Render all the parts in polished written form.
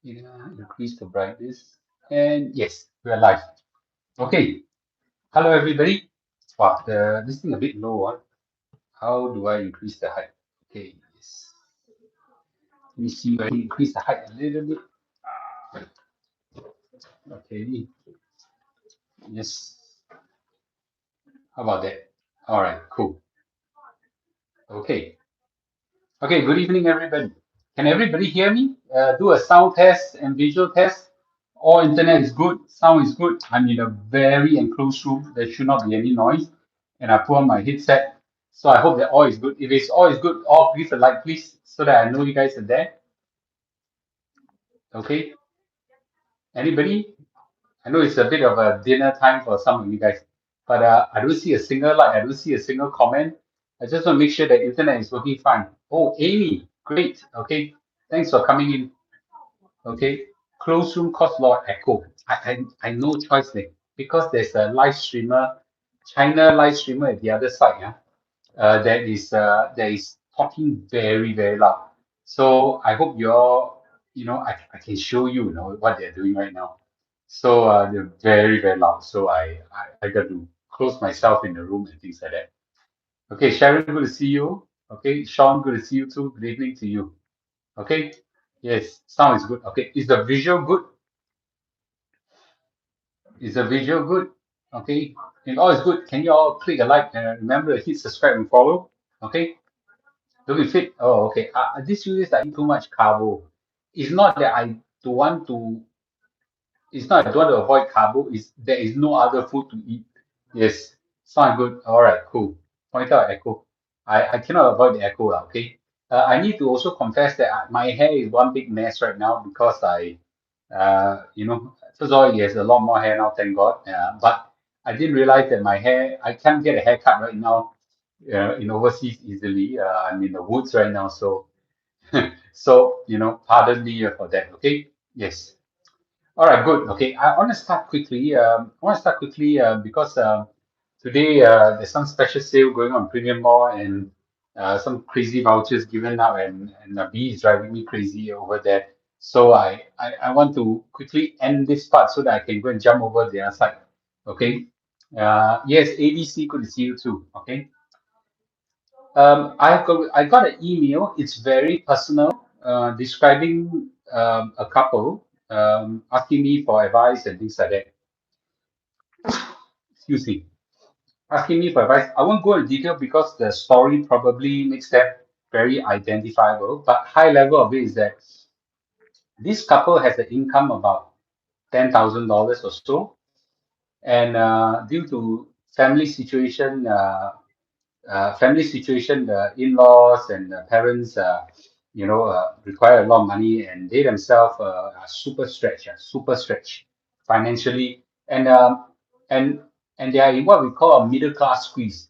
Increase the brightness. And yes, we are live. Okay. Hello, everybody. Wow, this thing a bit low. How do I increase the height? Okay. Yes. Let me see if I can increase the height a little bit. Okay. Yes. How about that? All right. Cool. Okay. Okay. Good evening, everybody. Can everybody hear me? Do a sound test and visual test. All internet is good. Sound is good. I'm in a very enclosed room. There should not be any noise. And I put on my headset. So I hope that all is good. If it's all is good, all please a like, please, so that I know you guys are there. Okay. Anybody? I know it's a bit of a dinner time for some of you guys, but I don't see a single like. I don't see a single comment. I just want to make sure that internet is working fine. Oh, Amy, great. Okay. Thanks for coming in. Okay, closed room cause a lot of echo. I no choice there because there's a live streamer, China live streamer at the other side. Yeah, that is talking very loud. So I hope you're, I can show you, what they're doing right now. So they're very loud. So I got to close myself in the room and things like that. Okay, Sharon, good to see you. Okay, Sean, good to see you too. Good evening to you. Okay. Yes, sound is good. Okay, is the visual good? Is the visual good? Okay, if all is good, can you all click a like and remember to hit subscribe and follow? Okay, don't be fit. Oh, okay. These few days I eat too much carbo. It's not that I don't want to. It's not I don't want to avoid carbo. It's there is no other food to eat. Yes, sound good. All right, cool. Point out echo. I cannot avoid the echo. Okay. I need to also confess that my hair is one big mess right now because first of all, it has a lot more hair now, thank God. But I didn't realize that my hair, I can't get a haircut right now in overseas easily. I'm in the woods right now, so pardon me for that. Okay. Yes. All right, good. Okay, I want to start quickly. Because today there's some special sale going on Premium Mall and some crazy vouchers given out, and B is driving me crazy over there. So I want to quickly end this part so that I can go and jump over the other side. Okay. Yes, ABC, good to see you too. Okay. I got an email. It's very personal, describing a couple, asking me for advice and things like that. Excuse me, asking me for advice. I won't go into detail because the story probably makes that very identifiable. But high level of it is that this couple has an income about $10,000 or so, and due to family situation, the in-laws and the parents, require a lot of money, and they themselves are super stretched financially, and and they are in what we call a middle class squeeze,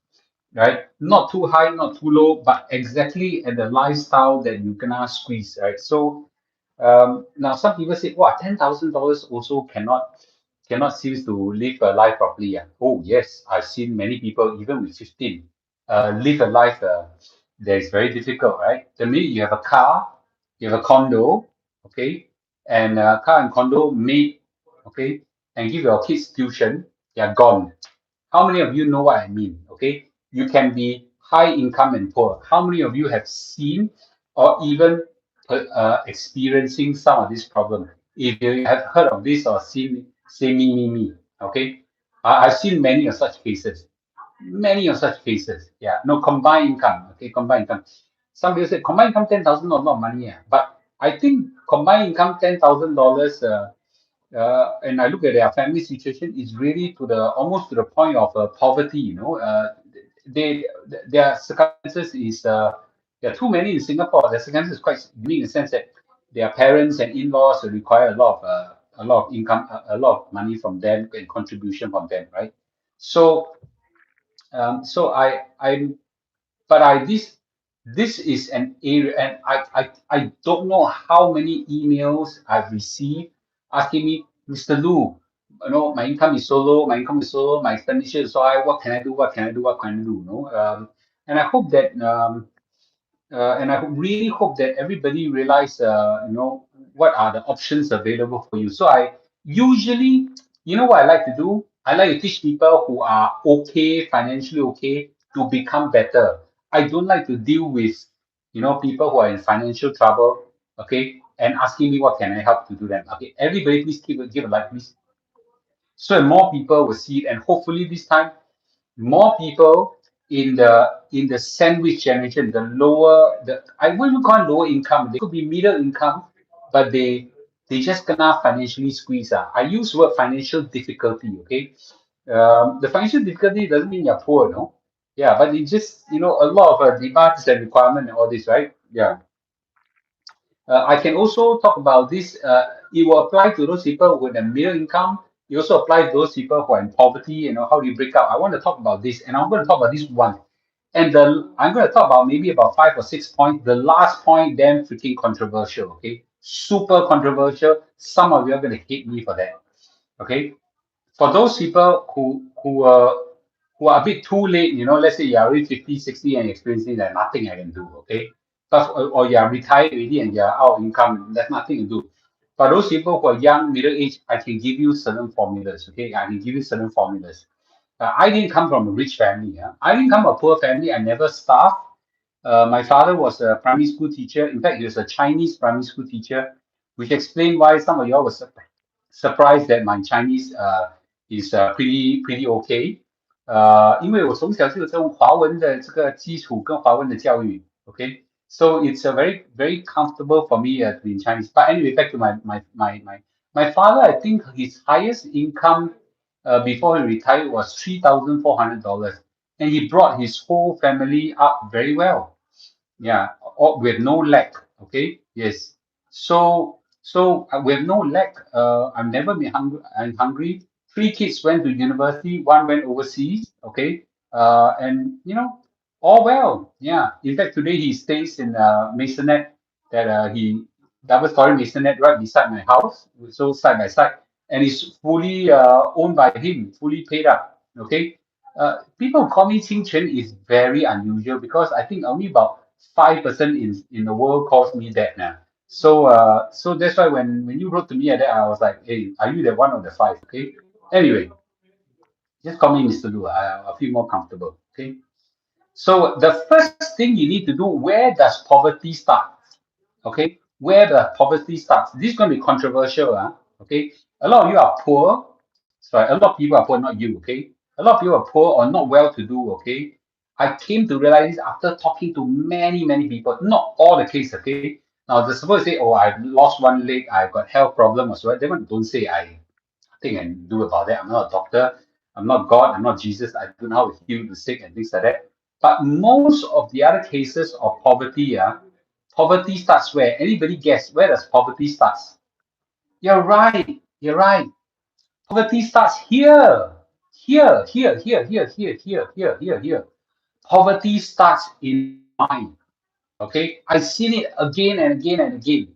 right? Not too high, not too low, but exactly at the lifestyle that you gonna squeeze, right? So now some people say, "Wow, $10,000 also cannot seems to live a life properly." Yeah. Oh yes, I've seen many people even with 15 live a life that is very difficult, right? The minute you have a car, you have a condo, okay, and car and condo made, okay, and give your kids tuition, they are gone. How many of you know what I mean? Okay, you can be high income and poor. How many of you have seen or even experiencing some of this problem? If you have heard of this or seen, say me. Okay, I've seen many of such cases. Many of such cases. Yeah, no combined income. Okay, combined income. Some people say combined income 10,000 not a lot of money. Yeah, but I think combined income $10,000. And I look at their family situation is really to the almost to the point of poverty. They their circumstances is there are too many in Singapore. Their circumstances is quite unique in the sense that their parents and in-laws will require a lot of income, a lot of money from them and contribution from them, right? So so I but I this is an area, and I don't know how many emails I've received asking me, Mr. Lu, my income is so low, my expenditure is so high, what can I do, what can I do, and I hope that and I really hope that everybody realize, what are the options available for you. So I usually, you know what I like to do? I like to teach people who are okay, financially okay, to become better. I don't like to deal with, people who are in financial trouble, okay, and asking me what can I help to do them. Okay, everybody please give a like, please. So more people will see it, and hopefully this time more people in the sandwich generation, the lower, the I wouldn't call it lower income. They could be middle income, but they just gonna financially squeeze. I use word financial difficulty. Okay, the financial difficulty doesn't mean you're poor, no. Yeah, but it just a lot of demands and requirement and all this, right? Yeah. I can also talk about this. It will apply to those people with a middle income. It also apply to those people who are in poverty. How do you break out? I want to talk about this, and I'm going to talk about this one. And I'm going to talk about maybe about 5 or 6 points. The last point, damn freaking controversial. Okay, super controversial. Some of you are going to hate me for that. Okay, for those people who are a bit too late, let's say you're already 50, 60 and experiencing that nothing I can do, okay? But or you're retired already and you're out of income, there's nothing to do. For those people who are young, middle age, I can give you certain formulas, okay? I can give you certain formulas. I didn't come from a rich family. Yeah? I didn't come from a poor family. I never starved. My father was a primary school teacher. In fact, he was a Chinese primary school teacher, which explained why some of y'all were surprised that my Chinese is pretty okay. 因为我从小就有这种华文的这个基础跟华文的教育，OK， so it's a very very comfortable for me to be in Chinese. But anyway, back to my father. I think his highest income before he retired was $3,400, and he brought his whole family up very well. Yeah, with no lack. Okay, yes. So with no lack, I've never been hungry. I'm hungry. Three kids went to university. One went overseas. Okay, and all well. Yeah. In fact, today he stays in Masonette. That he double story Masonette right beside my house. So side by side, and it's fully owned by him, fully paid up. Okay. People call me Qing Quan is very unusual because I think only about 5% in the world calls me that now. So that's why when you wrote to me at that, I was like, hey, are you the one of the five? Okay. Anyway, just call me Mr. Lu. I feel more comfortable. Okay. So the first thing you need to do, where does poverty start? Okay, where the poverty starts. This is going to be controversial. Okay, a lot of you are poor. Sorry, a lot of people are poor, not you. Okay, a lot of people are poor or not well to do. Okay, I came to realize this after talking to many people. Not all the case. Okay, now the supposed to say, oh, I lost one leg, I've got health problem or so. They don't say I nothing I can do about that. I'm not a doctor. I'm not God. I'm not Jesus. I don't know how to heal the sick and things like that. But most of the other cases of poverty, poverty starts where? Anybody guess where does poverty starts? You're right. You're right. Poverty starts here. Here. Poverty starts in your mind. Okay, I've seen it again and again and again.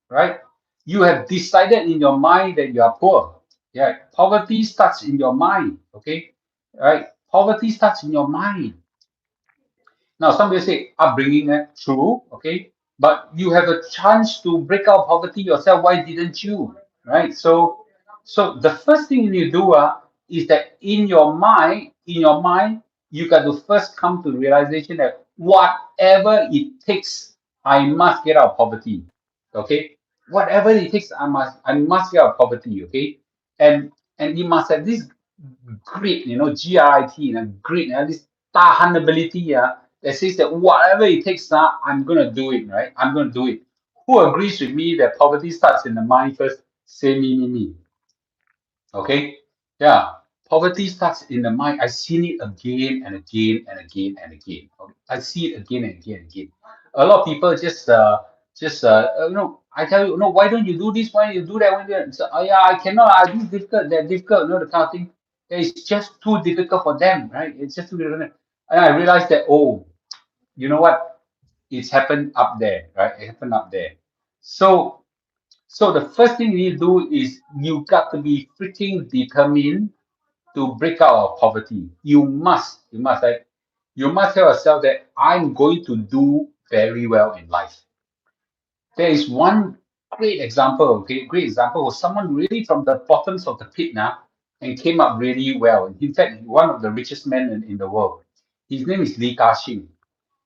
Right? You have decided in your mind that you are poor. Yeah, poverty starts in your mind. Okay, right? Poverty starts in your mind. Now, some will say upbringing, true, okay, but you have a chance to break out poverty yourself. Why didn't you? Right? So the first thing you do is that in your mind, you got to first come to the realization that whatever it takes, I must get out of poverty. Okay, whatever it takes, I must get out of poverty. Okay, and you must have this grit, grit, grit, this tahan ability, that says that whatever it takes, I'm gonna do it, right? I'm gonna do it. Who agrees with me that poverty starts in the mind first? Say me. Okay? Yeah. Poverty starts in the mind. I've seen it again and again and again and again. Okay? I see it again and again and again. A lot of people I tell you, no, why don't you do this? Why don't you do that? Why don't you? So, oh, yeah, I cannot. This is difficult. That difficult. The kind of thing. It's just too difficult for them, right? It's just too difficult. And I realized that, oh, you know what? It's happened up there, right? It happened up there. So so the first thing you need to do is you got to be freaking determined to break out of poverty. You must, like, you must tell yourself that I'm going to do very well in life. There is one. Great example, okay, great example was someone really from the bottoms of the pit now and came up really well. In fact, one of the richest men in the world. His name is Li Ka-shing.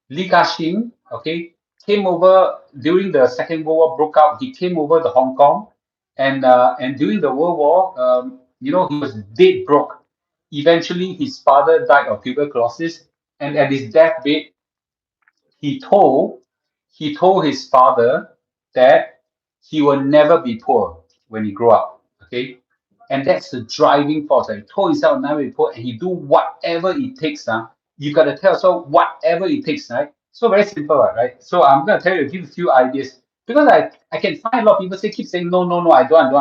Li Ka-shing, okay, came over during the Second World War broke out. He came over to Hong Kong, and during the World War, he was dead broke. Eventually, his father died of tuberculosis, and at his deathbed, he told he told his father that he will never be poor when he grow up. Okay, and that's the driving force. He told himself never be poor, and he do whatever it takes. You gotta tell yourself whatever it takes, right? So very simple, right? So I'm gonna tell you, give a few ideas because I can find a lot of people keep saying no, no, no, I don't.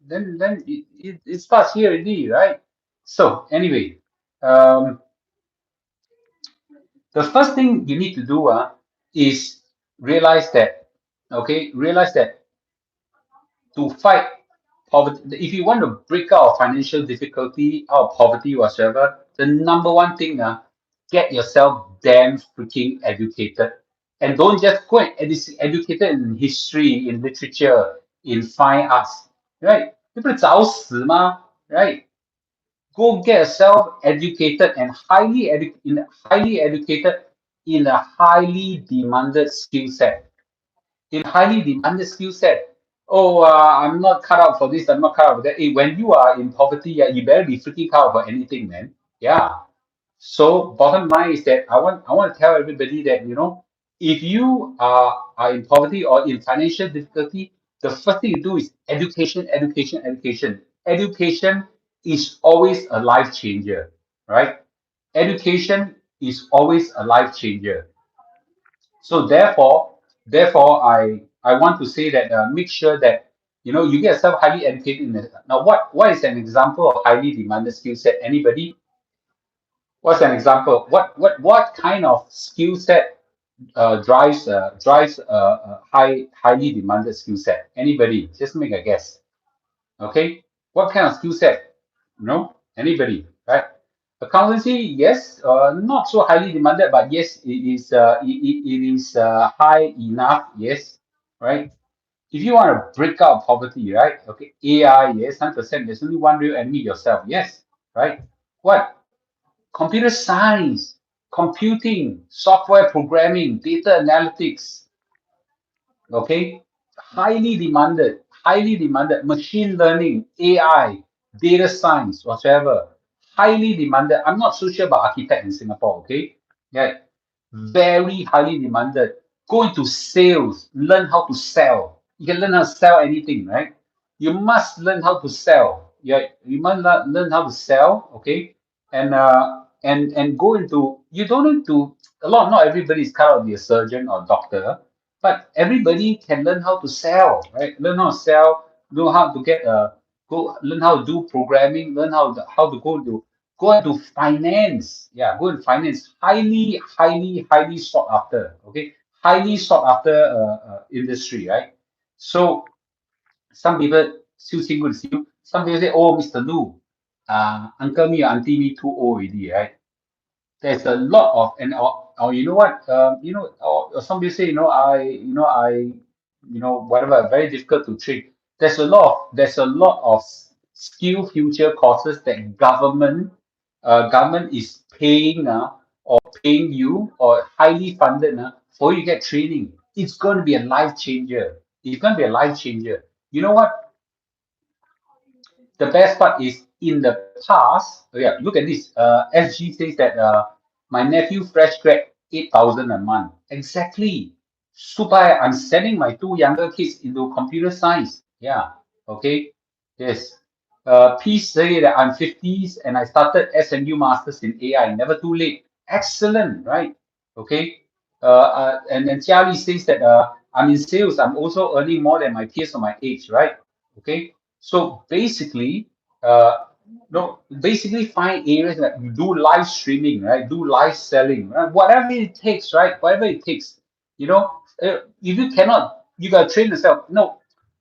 Then it starts here already, right? So anyway, um, the first thing you need to do is realize that, okay, realize that to fight poverty, if you want to break out of financial difficulty, out of poverty, whatsoever, the number one thing, get yourself damn freaking educated. And don't just go and educated in history, in literature, in fine arts, right? 你不是找死吗? Right? Go get yourself educated and highly educated in a highly demanded skill set. In highly demanded skill set. Oh, I'm not cut out for this. I'm not cut out for that. Hey, when you are in poverty, yeah, you better be freaking cut out for anything, man. Yeah. So bottom line is that I want to tell everybody that if you are in poverty or in financial difficulty, the first thing you do is education, education, education. Education is always a life changer, right? Education is always a life changer. So therefore, I want to say that make sure that you get yourself highly educated in it. Now, what is an example of highly demanded skill set? Anybody? What's an example? What kind of skill set drives a highly demanded skill set? Anybody? Just make a guess. Okay, what kind of skill set? No, anybody? Right? Accountancy, yes, not so highly demanded, but yes, it is high enough. Yes, right. If you want to break out poverty, right? Okay, AI, yes, 100%. There's only one real enemy: yourself. Yes, right. What? Computer science, computing, software programming, data analytics, okay, highly demanded, machine learning, AI, data science, whatever, highly demanded. I'm not so sure about architect in Singapore, okay? Yeah, very highly demanded. Go into sales, learn how to sell. You can learn how to sell anything, right? You must learn how to sell. Yeah, you must learn how to sell, okay? And go into, you don't need to, not everybody is cut out to be a surgeon or doctor, but everybody can learn how to sell, right? Learn how to sell, know how to learn how to do programming, learn how to go into finance. Yeah, go into finance. Highly sought after. Okay, highly sought after industry, right? So some people still seem good to you. Some people say, "Oh, Mr. Lu, uncle me or auntie me too old already," right? There's a lot of or you know what or some people say whatever very difficult to train. There's a lot of skill future courses that government is paying or paying you or highly funded for you to get training. It's going to be a life changer. It's going to be a life changer. You know what? The best part is in the past. Oh yeah, look at this. SG says that my nephew fresh grad 8,000 a month. Exactly. Super. I'm sending my two younger kids into computer science. Yeah. Okay. Yes. Please say that I'm 50s and I started SMU Masters in AI. Never too late. Excellent, right? Okay. And then Charlie says that I'm in sales. I'm also earning more than my peers of my age, right? Okay. So basically, basically find areas that you do live streaming, right? Do live selling, right? Whatever it takes, right? Whatever it takes. If you cannot, you gotta train yourself. No,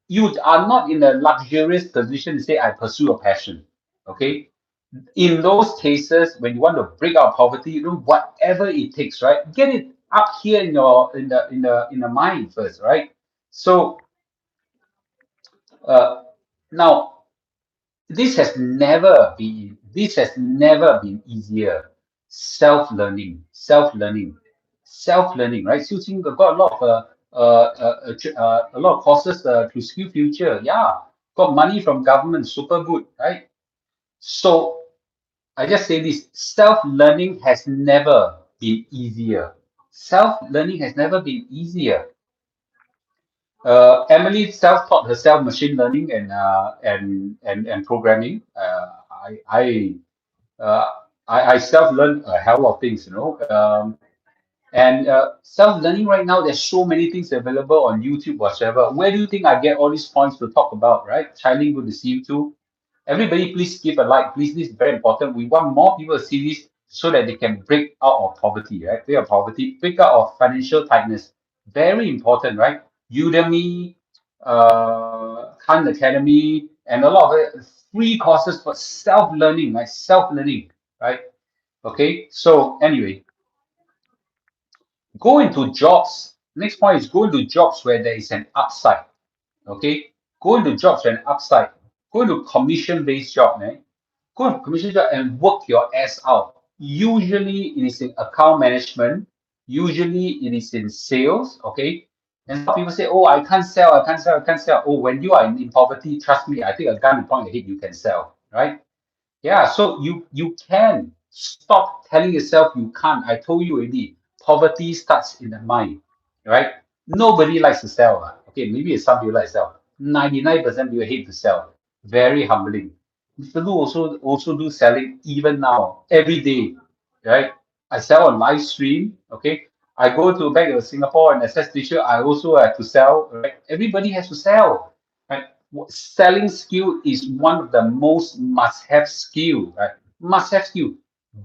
you are not in a luxurious position to say I pursue a passion. Okay. In those cases, when you want to break out of poverty, you do whatever it takes, right? Get it up here in the mind first, right? So Uh, Now, this has never been easier. Self-learning, right? Xiu Qing got a lot of a lot of courses to skill future. Yeah, got money from government, super good, right? So I just say this: self-learning has never been easier. Self-learning has never been easier. Emily self-taught herself machine learning and programming. Uh, I self-learned a hell of things, you know. And self-learning right now, there's so many things available on YouTube, whatsoever. Where do you think I get all these points to talk about, right? Charlie, good to see you too. Everybody, please give a like. Please, this is very important. We want more people to see this so that they can break out of poverty, right? Break out of poverty, break out of financial tightness. Very important, right? Udemy, Khan Academy, and a lot of free courses for self-learning, right? Self-learning, right? Okay. So anyway, go into jobs. Next point is go into jobs where there is an upside. Okay, go into jobs where an upside. Go into commission-based job, man. Go into commission job and work your ass out. Usually it is in account management. Usually it is in sales. Okay, and some people say, "Oh, I can't sell. I can't sell. I can't sell." Oh, when you are in poverty, trust me, I think a gun and point your head, you can sell, right? Yeah, so you can stop telling yourself you can't. I told you already. Poverty starts in the mind, right? Nobody likes to sell. Okay, maybe some people like to sell. 99% people hate to sell. Very humbling. Mr. Lu also do selling even now, every day, right? I sell on live stream. Okay, I go to back to Singapore and assess teacher. I also have to sell. Right? Everybody has to sell. Right? Selling skill is one of the most must-have skill, right? Must-have skill.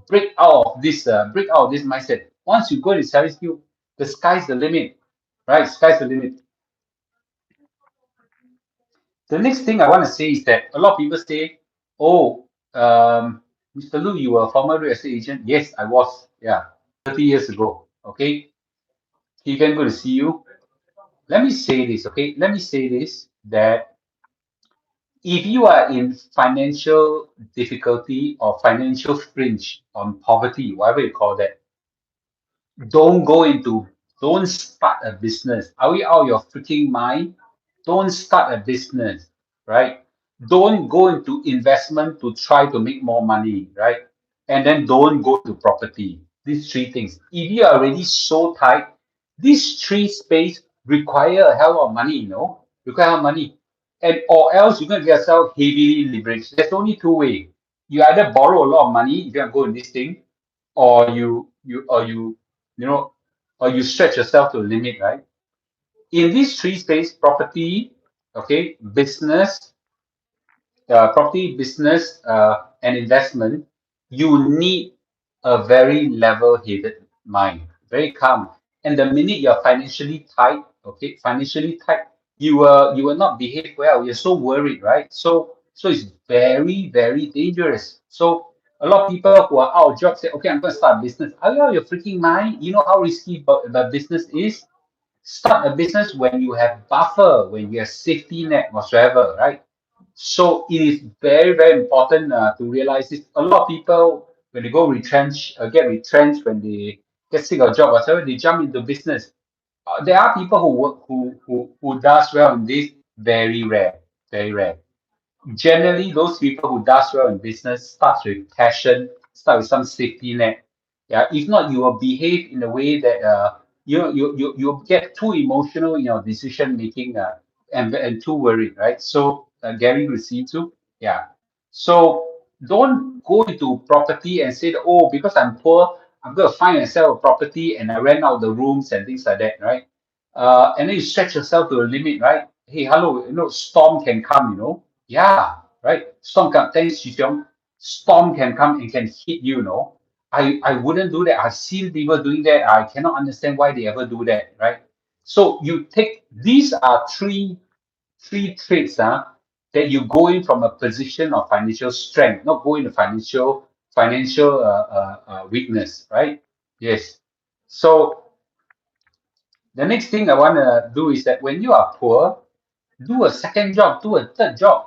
Break out of this mindset. Once you go into selling skill, the sky's the limit, right? Sky's the limit. The next thing I want to say is that a lot of people say, "Oh, Mr. Lu, you were a former real estate agent." Yes, I was. Yeah, 30 years ago. Okay, Keegan, good to see you. Let me say this. Okay, let me say this that if you are in financial difficulty or financial fringe on poverty, whatever you call that, don't go into, don't start a business. Are we out of your freaking mind? Don't start a business, right? Don't go into investment to try to make more money, right? And then don't go to property. These three things. If you are already so tight, these three space require a hell of money, you know, require a lot of money. And or else you're gonna get yourself heavily leveraged. There's only two ways. You either borrow a lot of money if you're gonna go in this thing, or you know, or you stretch yourself to a limit, right? In these three space, property, okay, business, property, business, and investment, you need a very level-headed mind, very calm. And the minute you're financially tight, okay, financially tight, you will not behave well. You're so worried, right? So it's very, very dangerous. So a lot of people who are out of job say, "Okay, I'm going to start a business." Are you out of your freaking mind? You know how risky the business is. Start a business when you have buffer, when you have safety net whatsoever, right? So it is very, very important to realize this. A lot of people, when they go get retrenched, when they get sick of job, whatever, they jump into business. There are people who work, who does well in this. Very rare, very rare. Generally those people who does well in business starts with passion, start with some safety net. Yeah, if not, you will behave in a way that you get too emotional in your decision making, and too worried, right? So Gary will see too. Yeah, so don't go into property and say that, "Oh, because I'm poor, I'm going to find and sell a property and I rent out the rooms and things like that," right? And then you stretch yourself to a limit, right? Hey, hello, storm can come, yeah, right. Storm can, thanks, Xiong. Storm can come and can hit you, I wouldn't do that. I've seen people doing that. I cannot understand why they ever do that, right? So you take, these are three traits that you go in from a position of financial strength, not go into financial weakness, right? Yes. So the next thing I want to do is that when you are poor, Do a second job, do a third job.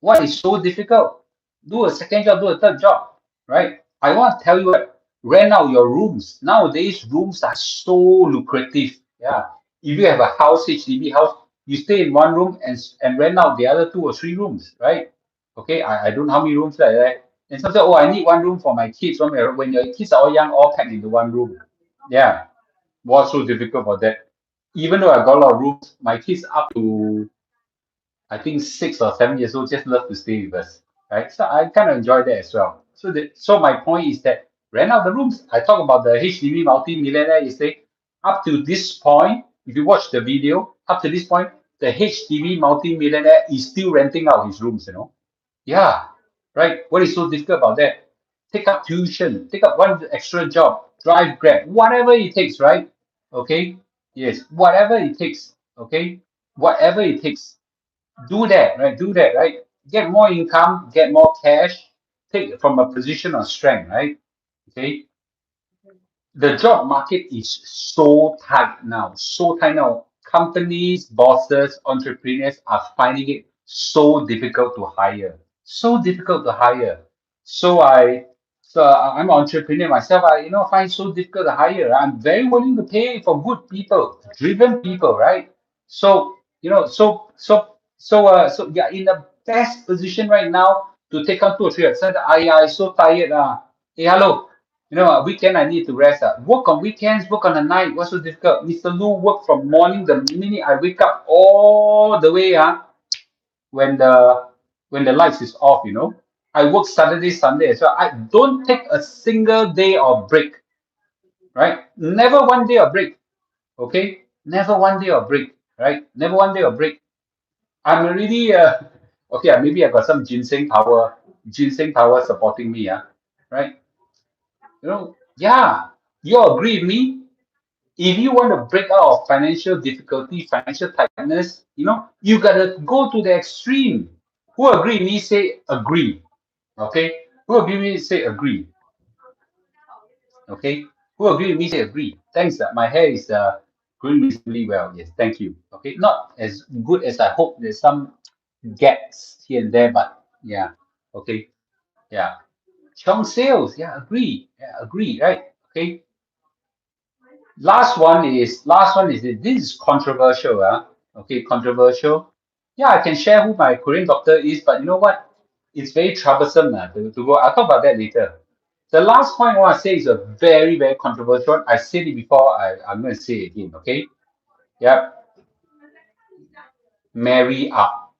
What is so difficult? Do a second job, do a third job, right? I want to tell you what, rent out your rooms. Nowadays, rooms are so lucrative. Yeah. If you have a house, HDB house, you stay in one room and rent out the other 2 or 3 rooms, right? Okay, I don't know how many rooms like that. And sometimes, oh, I need one room for my kids. When your kids are all young, all packed into one room. Yeah. What's so difficult about that? Even though I got a lot of rooms, my kids up to I think 6 or 7 years old just love to stay with us, right? So I kind of enjoy that as well. So my point is that rent out the rooms. I talk about the HDB multi-millionaire yesterday. Up to this point, if you watch the video, up to this point, the HDB multi-millionaire is still renting out his rooms. Yeah, right. What is so difficult about that? Take up tuition, take up one extra job, drive Grab, whatever it takes, right? Okay. Yes, whatever it takes. Okay, whatever it takes, do that, right? Do that, right? Get more income, get more cash, take it from a position of strength, right? Okay. The job market is so tight now, so tight now. Companies, bosses, entrepreneurs are finding it so difficult to hire, so difficult to hire. So I, I'm an entrepreneur myself. I find it so difficult to hire. I'm very willing to pay for good people, driven people, right? So so yeah, in the best position right now to take on 2 or 3. So I so tired. Hey, hello. Weekend I need to rest. Work on weekends, work on the night. What's so difficult? Mr. Lu work from morning the minute I wake up all the way when the lights is off. I work Saturday, Sunday as well. I don't take a single day of break. Right? Never one day of break. Okay? Never one day of break. Right? Never one day of break. I'm already okay. Maybe I got some ginseng power supporting me. Right? Yeah. You agree with me? If you want to break out of financial difficulty, financial tightness, you gotta go to the extreme. Who agree with me? Say agree. Okay. Who agree with me? Say agree. Okay. Who agree with me? Say agree. Thanks. My hair is growing reasonably well. Yes. Thank you. Okay. Not as good as I hope. There's some gaps here and there, but yeah. Okay. Yeah. Strong sales. Yeah. Agree. Yeah. Agree. Right. Okay. Last one is this is controversial. Okay, controversial. Yeah, I can share who my Korean doctor is, but you know what? It's very troublesome to go. I'll talk about that later. The last point I want to say is a very, very controversial one. I said it before, I'm going to say it again. Okay. Yep. Marry up.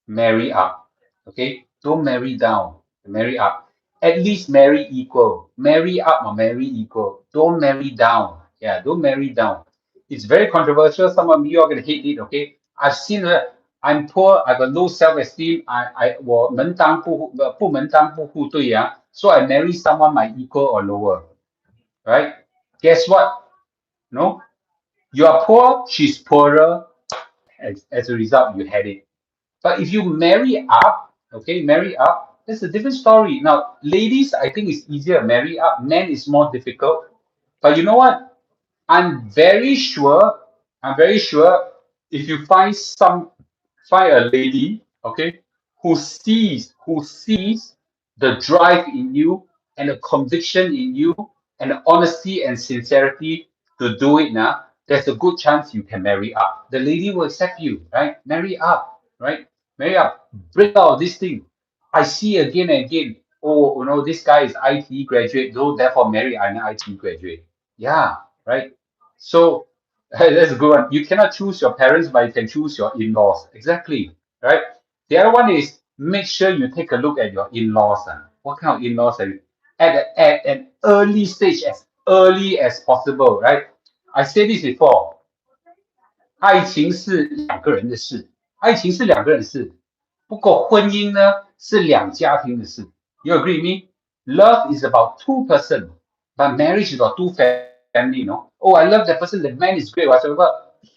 Marry up. Okay? Don't marry down. Marry up. At least marry equal. Marry up or marry equal. Don't marry down. Yeah, don't marry down. It's very controversial. Some of you are gonna hate it, okay? I've seen that I'm poor, I got low self-esteem. I门当不户对 so I marry someone my equal or lower. Right? Guess what? No? You are poor, she's poorer. As a result, you had it. But if you marry up, okay, marry up, that's a different story. Now, ladies, I think it's easier to marry up. Men is more difficult. But you know what? I'm very sure, I'm very sure if you find a lady, okay, who sees the drive in you and the conviction in you and the honesty and sincerity to do it now, there's a good chance you can marry up. The lady will accept you, right? Marry up, right? Marry up. Break out of this thing. I see again and again. Oh, this guy is IT graduate, so therefore marry an IT graduate. Yeah, right. So that's a good one. You cannot choose your parents, but you can choose your in-laws. Exactly. Right. The other one is make sure you take a look at your in-laws. What kind of in-laws are you at an early stage, as early as possible, right? I said this before. 爱情是两个人的事，不过婚姻呢是两家庭的事。You agree with me? Love is about two person, but marriage is about two family. Oh, I love that person. The man is great, whatever.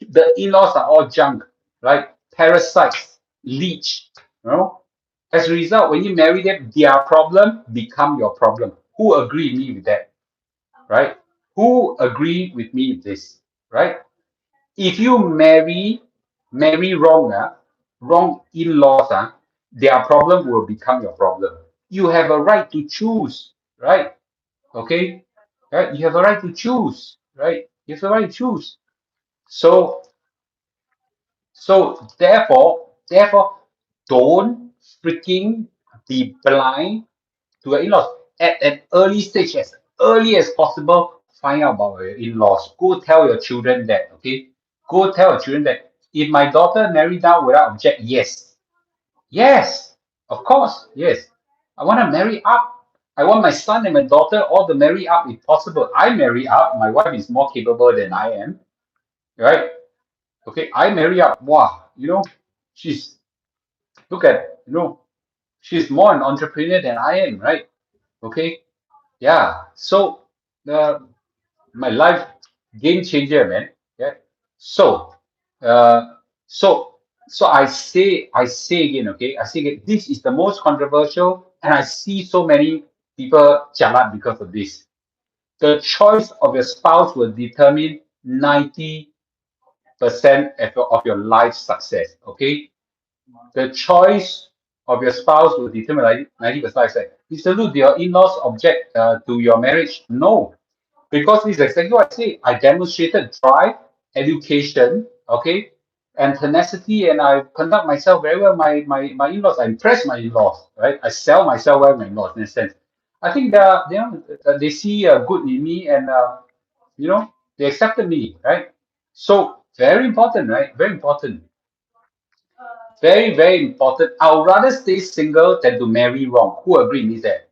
The in-laws are all junk, right? Parasites, leech. You know. As a result, when you marry them, their problem become your problem. Who agree with me with that? Right? Who agree with me with this? Right? If you marry marry wrong, wrong in-laws, their problem will become your problem. You have a right to choose, right? Okay, right? You have a right to choose, right? You have a right to choose. So, therefore, don't freaking be blind to your in-laws at an early stage, as early as possible. Find out about your in-laws. Go tell your children that. Okay, go tell your children that if my daughter married down without object, yes, yes, of course, yes. I want to marry up. I want my son and my daughter all to marry up if possible. I marry up. My wife is more capable than I am, right? Okay, I marry up. Wow, she's look at she's more an entrepreneur than I am, right? Okay, yeah. So the my life game changer, man. Yeah. So, uh, so, so I say again, okay. I say again, this is the most controversial, and I see so many people jalat because of this. The choice of your spouse will determine 90% of your life success. Okay, the choice of your spouse will determine 90% success. Mr. Lu, do your in-laws object to your marriage? No, because this is exactly what I say. I demonstrated drive, education, okay, and tenacity, and I conduct myself very well. My in-laws, I impress my in-laws, right? I sell myself well, my in-laws, in a sense. I think that they see good in me, and they accepted me, right? So very important, right? Very important, very very important. I'd rather stay single than to marry wrong. Who agree with that?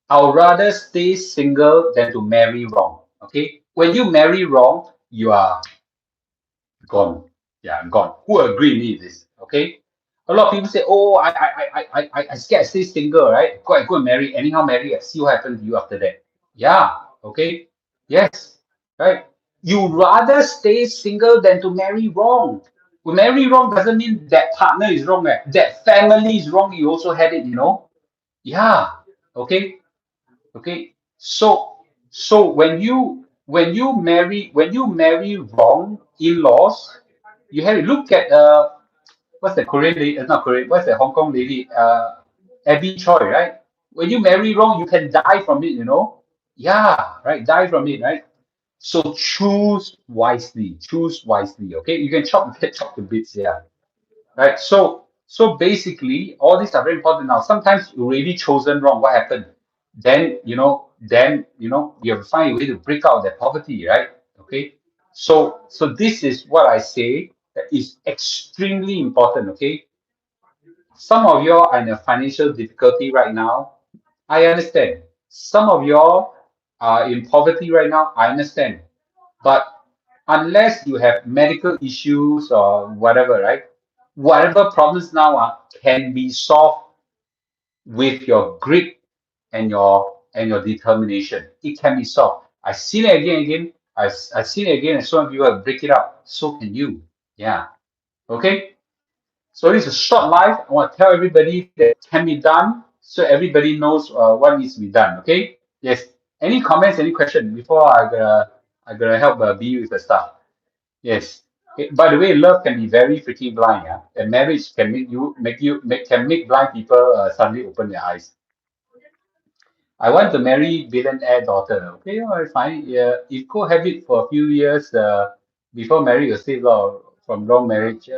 I'd rather stay single than to marry wrong. Okay? When you marry wrong, you are gone. Yeah, gone. Who agree with this? Okay? A lot of people say, "Oh, I scared I stay single, right? Go and marry. Anyhow, marry. See what happens to you after that." Yeah. Okay. Yes. Right. You rather stay single than to marry wrong. To marry wrong doesn't mean that partner is wrong. That family is wrong. You also had it. Yeah. Okay. Okay, so when you marry wrong in-laws, you have to look at what's the Korean lady? Not Korean. What's the Hong Kong lady? Abby Choi, right? When you marry wrong, you can die from it. Yeah, right. Die from it, right? So choose wisely. Choose wisely. Okay, you can chop the bits. Yeah, right? So basically, all these are very important. Now, sometimes you really chosen wrong. What happened? Then you have to find a way to break out of that poverty, right? Okay. So this is what I say that is extremely important. Okay. Some of you are in a financial difficulty right now. I understand. Some of you are in poverty right now. I understand. But unless you have medical issues or whatever, right? Whatever problems now can be solved with your grit and your determination. It can be solved. I've seen it again and again. I've seen it again, and some of you will break it up. So can you. Yeah. Okay. So this is a short life. I want to tell everybody that can be done, so everybody knows what needs to be done. Okay. Yes. Any comments? Any question before I gonna help B with the stuff? Yes. By the way, love can be very freaking blind. Yeah. And marriage can make blind people suddenly open their eyes. I want to marry billionaire daughter. Okay, all right, fine. Yeah, if cohabit for a few years before marry, you save a lot from wrong marriage.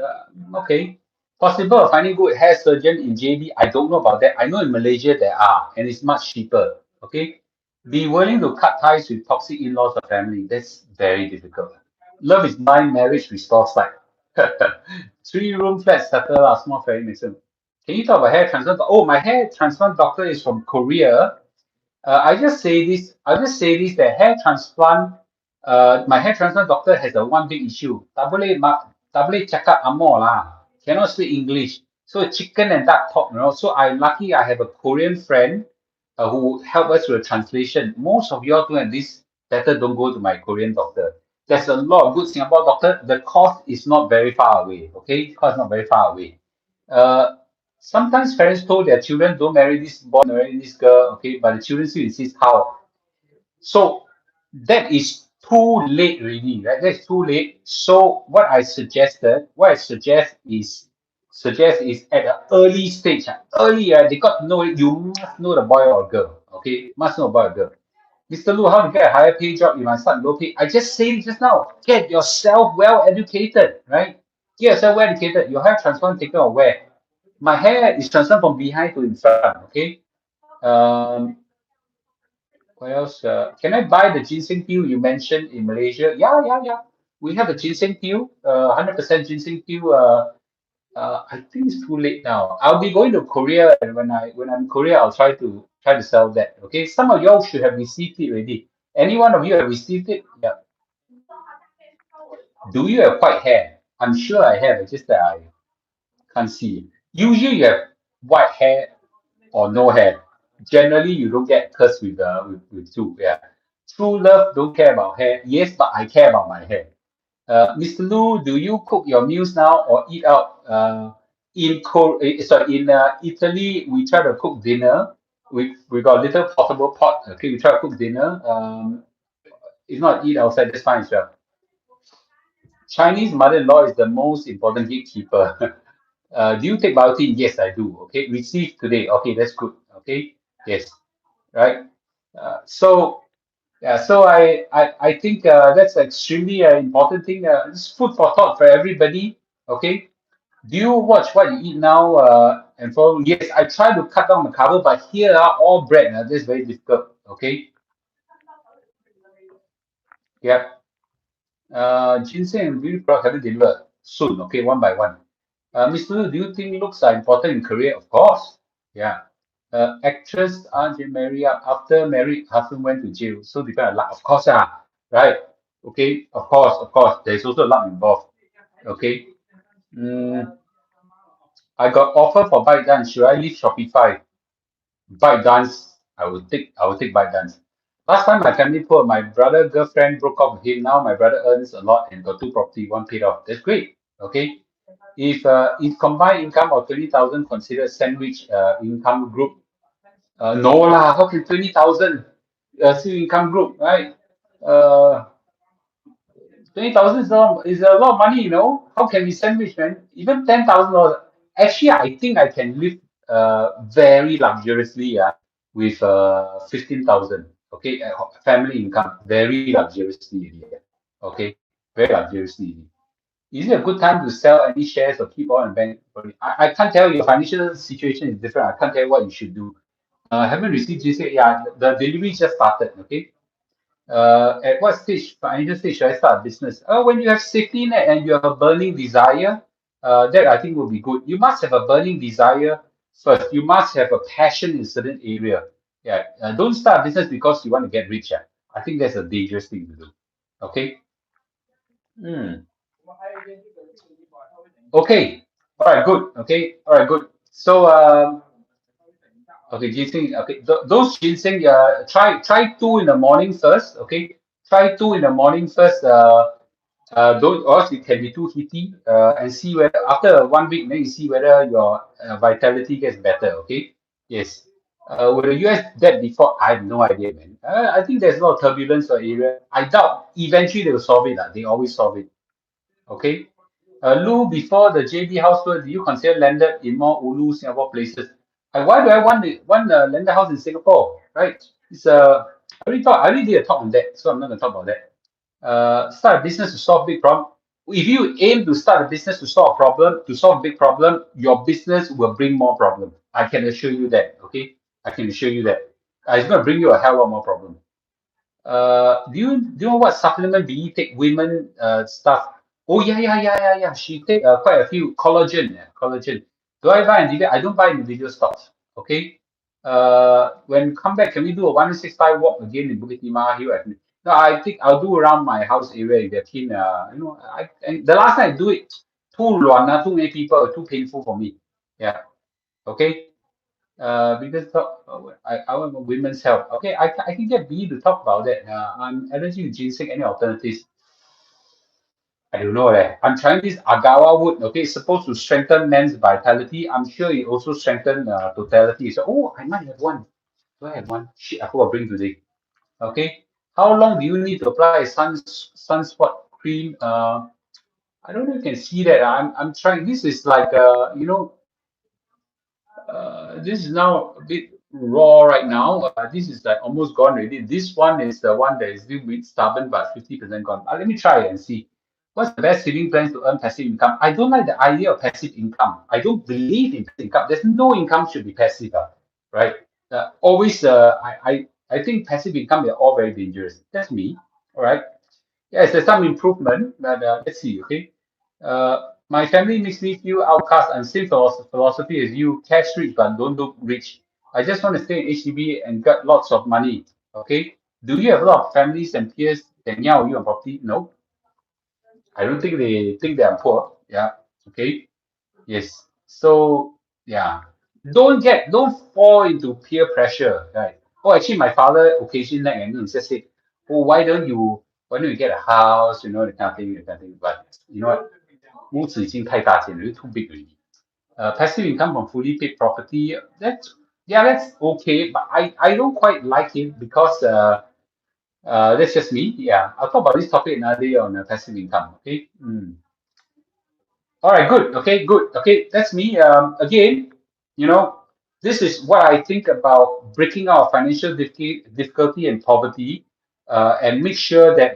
Okay, possible finding good hair surgeon in JB. I don't know about that. I know in Malaysia there are, and it's much cheaper. Okay, be willing to cut ties with toxic in-laws or family. That's very difficult. Love is blind, marriage restores sight. 3-room flat settle lah, small family maximum. Can you talk about hair transplant? Oh, my hair transplant doctor is from Korea. I just say this that hair transplant, my hair transplant doctor has a one big issue. Tak boleh cakap Amor lah. Cannot speak English. So chicken and duck talk. So I'm lucky I have a Korean friend who help us with translation. Most of y'all doing this, better don't go to my Korean doctor. There's a lot of good Singapore doctor. The cost is not very far away. Okay, cost not very far away. Uh, Sometimes parents told their children, don't marry this boy, marry this girl, okay, but the children still insist how. So that is too late already, right? That's too late. So what I suggest is at an early stage, early, they got to know it. You must know the boy or girl, okay? Must know a boy or girl. Mr. Lu, how to get a higher pay job if I start low pay? I just said it just now. Get yourself well educated, right? Get yourself well educated. Your hair transplant taken or where? My hair is transferred from behind to in front, okay? Um, what else? Can I buy the ginseng peel you mentioned in Malaysia? Yeah, yeah, yeah. We have a ginseng peel, 100% ginseng peel. I think it's too late now. I'll be going to Korea, and when I'm in Korea, I'll try to sell that. Okay, some of y'all should have received it already. Any one of you have received it? Yeah. Do you have white hair? I'm sure I have. It's just that I can't see. Usually, you have white hair or no hair. Generally, you don't get cursed with two. Yeah. True love don't care about hair. Yes, but I care about my hair. Mr. Lu, do you cook your meals now or eat out? In Italy, we try to cook dinner. We got a little portable pot. Okay, we try to cook dinner. If not eat outside, that's fine as well. Chinese mother-in-law is the most important gatekeeper. Do you take biotin? Yes, I do. Okay, receive today. Okay, that's good. Okay, yes, right. So yeah, so I think that's extremely important thing. It's food for thought for everybody. Okay, do you watch what you eat now? And for yes, I try to cut down the carbo, but here are all bread. This is very difficult. Okay, yeah. Ginseng and beauty product haven't delivered soon. Okay, one by one. Mr. Lu, do you think looks are important in career? Of course. Yeah. Actress Aunt Maria after married husband went to jail. So depend on luck. Of course, right. Okay, of course. There's also luck involved. Okay. Mm, I got offer for bike dance. Should I leave Shopify? Bike dance, I will take bike dance. Last time my family poor, my brother girlfriend broke up with him. Now my brother earns a lot and got two property, one paid off. That's great. Okay. If combined income of 20,000 considered sandwich income group, no lah. How can 20,000 still income group, right? Uh, 20,000 is a lot of money, you know. How can we sandwich, man? Even $10,000. Actually, I think I can live very luxuriously, with 15,000. Okay, family income, very luxuriously, yeah. Okay, very luxuriously. Is it a good time to sell any shares or keep on and bank? I can't tell your financial situation is different. I can't tell you what you should do. Haven't received GC. Yeah, the delivery just started. Okay. At what stage, financial stage, should I start a business? When you have safety net and you have a burning desire, that I think will be good. You must have a burning desire first. You must have a passion in a certain area. Yeah. Don't start a business because you want to get rich. Yeah. I think that's a dangerous thing to do. Okay. Hmm. Okay. All right. Good. Okay. All right. Good. So, okay, ginseng. Okay, those ginseng. Try two in the morning first. Okay, try two in the morning first. Don't, or else it can be too heaty. And see whether after 1 week, then you see whether your vitality gets better. Okay. Yes. With the US that before, I have no idea, man. I think there's a lot of turbulence or area. I doubt eventually they will solve it. They always solve it. Okay. Lou, before the JB house tour, do you consider landed in more Ulu Singapore places? Why do I want a landed house in Singapore? Right? I already did a talk on that, so I'm not gonna talk about that. Start a business to solve big problem. If you aim to start a business to solve a problem, to solve a big problem, your business will bring more problem. I can assure you that. Okay, I can assure you that. It's gonna bring you a hell of more problem. Do you know what supplement do you take? Women stuff. Oh yeah, yeah, yeah, yeah, yeah. She take quite a few collagen. Yeah, collagen. Do I buy individual? I don't buy individual stocks. Okay. When come back, can we do a 165 walk again in Bukit Timah Hill? No, I think I'll do around my house area if they're keen. And the last time I do it, too many people, too painful for me. Yeah. Okay. Because I want women's health. Okay, I can get B to talk about that. I'm allergic to ginseng. Any alternatives? I don't know. I'm trying this agawa wood. Okay, it's supposed to strengthen men's vitality. I'm sure it also strengthen totality. So, I might have one. Do I have one? Shit, I forgot to bring today. Okay. How long do you need to apply sunspot cream? I don't know if you can see that. I'm trying. This is like this is now a bit raw right now. This is like almost gone already. This one is the one that is a little bit stubborn, but 50% gone. Let me try it and see. What's the best saving plans to earn passive income? I don't like the idea of passive income. I don't believe in passive income. There's no income should be passive, right? Always, I think passive income are all very dangerous. That's me, all right? Yes, there's some improvement, but let's see, okay? My family makes me feel outcast and same philosophy as you, cash rich but don't look rich. I just want to stay in HDB and get lots of money, okay? Do you have a lot of families and peers that know you on property? No, I don't think they think that I'm poor. Yeah, okay. Yes. So yeah, don't fall into peer pressure, right? Oh, actually, my father occasionally nag at me and just said, "Oh, why don't you get a house? You know, the kind of thing, the kind of thing." But you know what? 屋子已经太大间了 too big already. Passive income from fully paid property. That's okay, but I don't quite like it because that's just me. Yeah, I'll talk about this topic another day on passive income. Okay. All right, good. Okay, good. Okay, that's me. Again, you know, this is what I think about breaking out of financial difficulty and poverty, and make sure that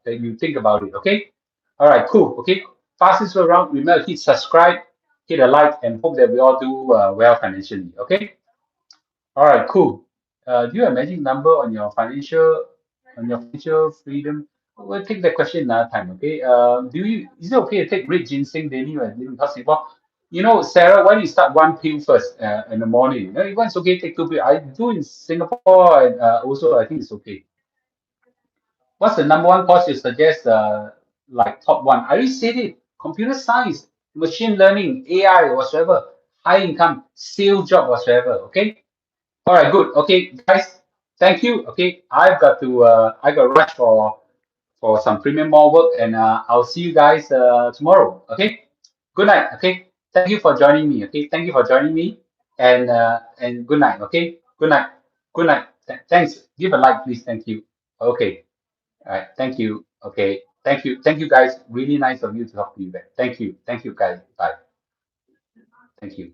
you think about it. Okay. All right, cool. Okay, pass this around. Remember, hit subscribe, hit a like, and hope that we all do well financially. Okay. All right, cool. Do you have a magic number on your financial freedom? We'll take that question another time, okay? Is it okay to take red ginseng daily when living in Singapore? You know, Sarah, why don't you start one pill first in the morning? You know, if it's okay, take two pills. I do in Singapore, and also I think it's okay. What's the number one course you suggest? Like top one? I already said it. Computer science, machine learning, AI, whatsoever. High income, sales job, whatsoever. Okay. All right, good. Okay, guys, thank you. Okay, I got to rush for some premium more work, and I'll see you guys tomorrow. Okay, good night. Okay, thank you for joining me. Okay, thank you for joining me, and good night. Okay, good night. Good night. Thanks. Give a like, please. Thank you. Okay. All right. Thank you. Okay. Thank you. Thank you, guys. Really nice of you to talk to you back. Thank you. Thank you, guys. Bye. Thank you.